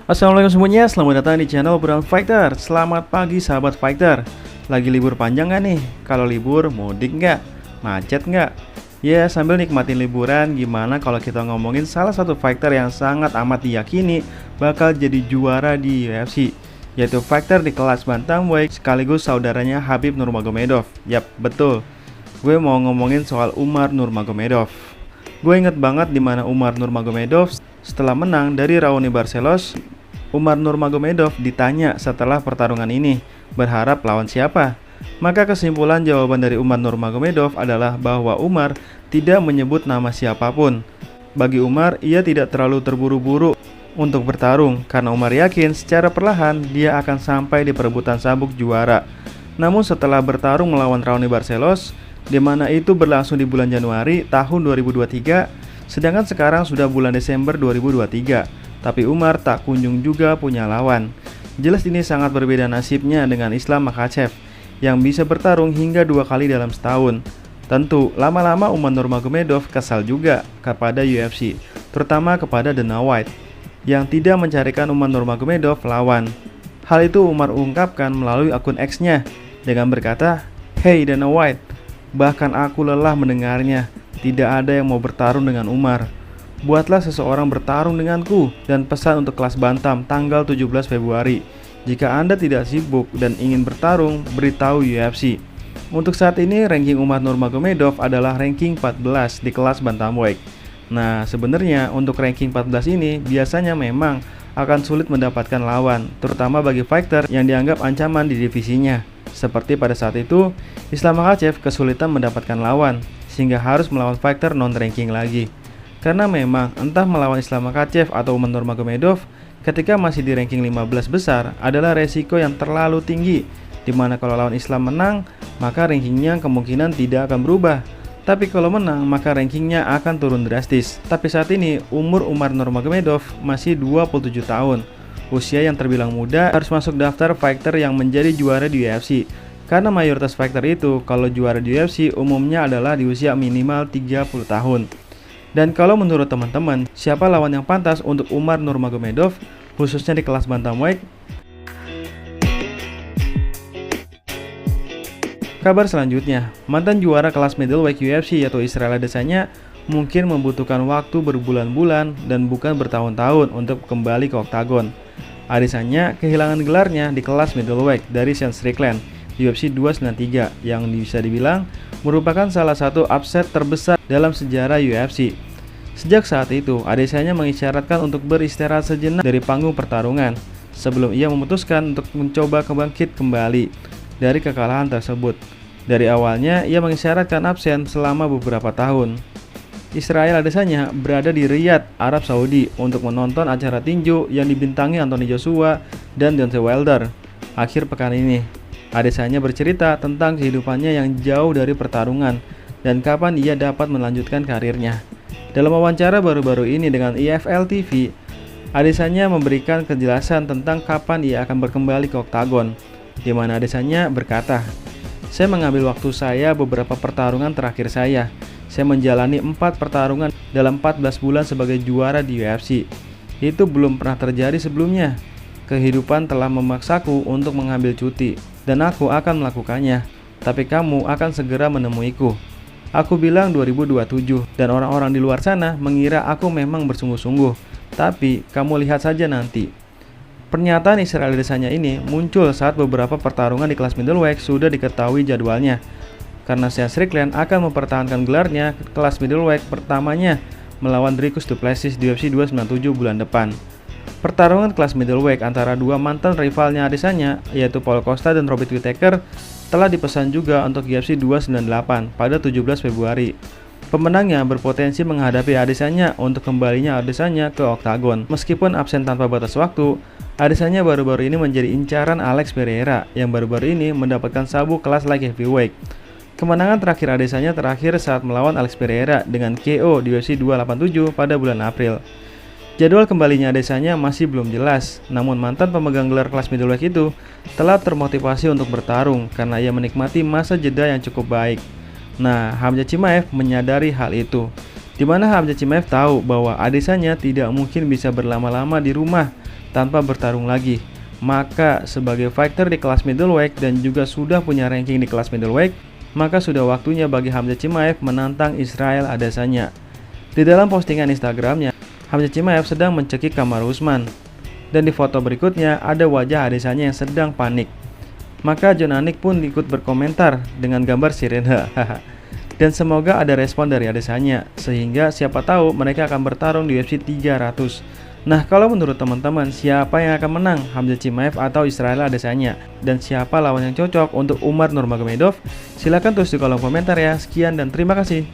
Assalamualaikum semuanya, selamat datang di channel Obrolan Fighter. Selamat pagi sahabat fighter. Lagi libur panjang gak nih? Kalau libur, mudik nggak? Macet nggak? Ya, sambil nikmatin liburan, gimana kalau kita ngomongin salah satu fighter yang sangat amat diyakini bakal jadi juara di UFC, yaitu fighter di kelas bantamweight sekaligus saudaranya Khabib Nurmagomedov. Yap, betul. Gue mau ngomongin soal Umar Nurmagomedov. Gue inget banget dimana Umar Nurmagomedov setelah menang dari Raoni Barcelos. Umar Nurmagomedov ditanya setelah pertarungan ini, berharap lawan siapa? Maka kesimpulan jawaban dari Umar Nurmagomedov adalah bahwa Umar tidak menyebut nama siapapun. Bagi Umar, ia tidak terlalu terburu-buru untuk bertarung karena Umar yakin secara perlahan dia akan sampai di perebutan sabuk juara. Namun setelah bertarung melawan Raoni Barcelos, di mana itu berlangsung di bulan Januari tahun 2023, sedangkan sekarang sudah bulan Desember 2023. Tapi Umar tak kunjung juga punya lawan. Jelas ini sangat berbeda nasibnya dengan Islam Makhachev yang bisa bertarung hingga 2 kali dalam setahun. Tentu, lama-lama Umar Nurmagomedov kesal juga kepada UFC, terutama kepada Dana White yang tidak mencarikan Umar Nurmagomedov lawan. Hal itu Umar ungkapkan melalui akun X-nya dengan berkata, "Hey Dana White, bahkan aku lelah mendengarnya. Tidak ada yang mau bertarung dengan Umar. Buatlah seseorang bertarung denganku dan pesan untuk kelas bantam tanggal 17 Februari. Jika Anda tidak sibuk dan ingin bertarung, beritahu UFC." Untuk saat ini, ranking Umar Nurmagomedov adalah ranking 14 di kelas bantamweight. Nah, sebenarnya untuk ranking 14 ini biasanya memang akan sulit mendapatkan lawan, terutama bagi fighter yang dianggap ancaman di divisinya. Seperti pada saat itu, Islam Makhachev kesulitan mendapatkan lawan, sehingga harus melawan fighter non-ranking lagi. Karena memang entah melawan Islam Makhachev atau Umar Nurmagomedov ketika masih di ranking 15 besar adalah resiko yang terlalu tinggi, dimana kalau lawan Islam menang maka rankingnya kemungkinan tidak akan berubah, tapi kalau menang maka rankingnya akan turun drastis. Tapi saat ini umur Umar Nurmagomedov masih 27 tahun, usia yang terbilang muda, harus masuk daftar fighter yang menjadi juara di UFC. Karena mayoritas fighter itu kalau juara di UFC umumnya adalah di usia minimal 30 tahun. Dan kalau menurut teman-teman, siapa lawan yang pantas untuk Umar Nurmagomedov, khususnya di kelas bantamweight? Kabar selanjutnya, mantan juara kelas middleweight UFC yaitu Israel Adesanya mungkin membutuhkan waktu berbulan-bulan dan bukan bertahun-tahun untuk kembali ke oktagon. Adesanya kehilangan gelarnya di kelas middleweight dari Sean Strickland di UFC 293 yang bisa dibilang merupakan salah satu upset terbesar dalam sejarah UFC. Sejak saat itu, Adesanya mengisyaratkan untuk beristirahat sejenak dari panggung pertarungan sebelum ia memutuskan untuk mencoba bangkit kembali dari kekalahan tersebut. Dari awalnya, ia mengisyaratkan absen selama beberapa tahun. Israel Adesanya berada di Riyadh, Arab Saudi untuk menonton acara tinju yang dibintangi Anthony Joshua dan Deontay Wilder akhir pekan ini. Adesanya bercerita tentang kehidupannya yang jauh dari pertarungan dan kapan ia dapat melanjutkan karirnya. Dalam wawancara baru-baru ini dengan EFL TV, Adesanya memberikan kejelasan tentang kapan ia akan berkembali ke oktagon, di mana Adesanya berkata, "Saya mengambil waktu saya beberapa pertarungan terakhir saya. Saya menjalani 4 pertarungan dalam 14 bulan sebagai juara di UFC. Itu belum pernah terjadi sebelumnya. Kehidupan telah memaksaku untuk mengambil cuti, dan aku akan melakukannya. Tapi kamu akan segera menemuiku." Aku bilang 2027 dan orang-orang di luar sana mengira aku memang bersungguh-sungguh. Tapi kamu lihat saja nanti. Pernyataan Israel Adesanya ini muncul saat beberapa pertarungan di kelas middleweight sudah diketahui jadwalnya. Karena Sean Strickland akan mempertahankan gelarnya kelas middleweight pertamanya melawan Dricus du Plessis di UFC 297 bulan depan. Pertarungan kelas middleweight antara dua mantan rivalnya Adesanya yaitu Paul Costa dan Robert Whittaker telah dipesan juga untuk UFC 298 pada 17 Februari. Pemenangnya berpotensi menghadapi Adesanya untuk kembalinya Adesanya ke oktagon. Meskipun absen tanpa batas waktu, Adesanya baru-baru ini menjadi incaran Alex Pereira yang baru-baru ini mendapatkan sabuk kelas light heavyweight. Kemenangan terakhir Adesanya terakhir saat melawan Alex Pereira dengan KO di UFC 287 pada bulan April. Jadwal kembalinya Adesanya masih belum jelas, namun mantan pemegang gelar kelas middleweight itu telah termotivasi untuk bertarung karena ia menikmati masa jeda yang cukup baik. Nah, Khamzat Chimaev menyadari hal itu, di mana Khamzat Chimaev tahu bahwa Adesanya tidak mungkin bisa berlama-lama di rumah tanpa bertarung lagi. Maka sebagai fighter di kelas middleweight dan juga sudah punya ranking di kelas middleweight, maka sudah waktunya bagi Khamzat Chimaev menantang Israel Adesanya. Di dalam postingan Instagramnya, Khamzat Chimaev sedang mencekik Kamaru Usman. Dan di foto berikutnya ada wajah Adesanya yang sedang panik. Maka Jon Anik pun ikut berkomentar dengan gambar sirene. Dan semoga ada respon dari Adesanya, sehingga siapa tahu mereka akan bertarung di UFC 300. Nah, kalau menurut teman-teman, siapa yang akan menang, Khamzat Chimaev atau Israel Adesanya? Dan siapa lawan yang cocok untuk Umar Nurmagomedov? Silahkan tulis di kolom komentar ya. Sekian dan terima kasih.